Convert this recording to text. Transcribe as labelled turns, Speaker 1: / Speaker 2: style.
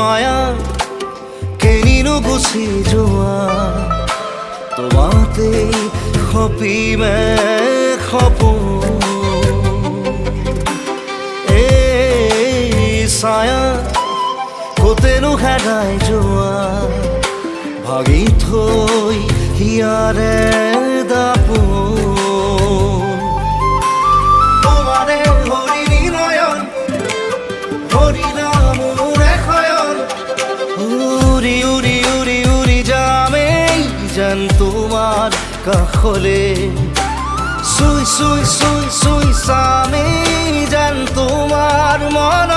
Speaker 1: মায়া কেনিনো Gucci যোৱা তোমাতে সপিমে সপোন এই ছায়া কতেনো হেৰাই যোৱা ভাগি থৈ হিয়াৰে দাপোন তোমাৰে হৰিণী নয়ন হৰিণা মোৰে শয়ন উৰি উৰি উৰি উৰি যামেই যেন তোমাৰ কাষলে চুই চুই চুই চুই চামেই যেন তোমাৰ মন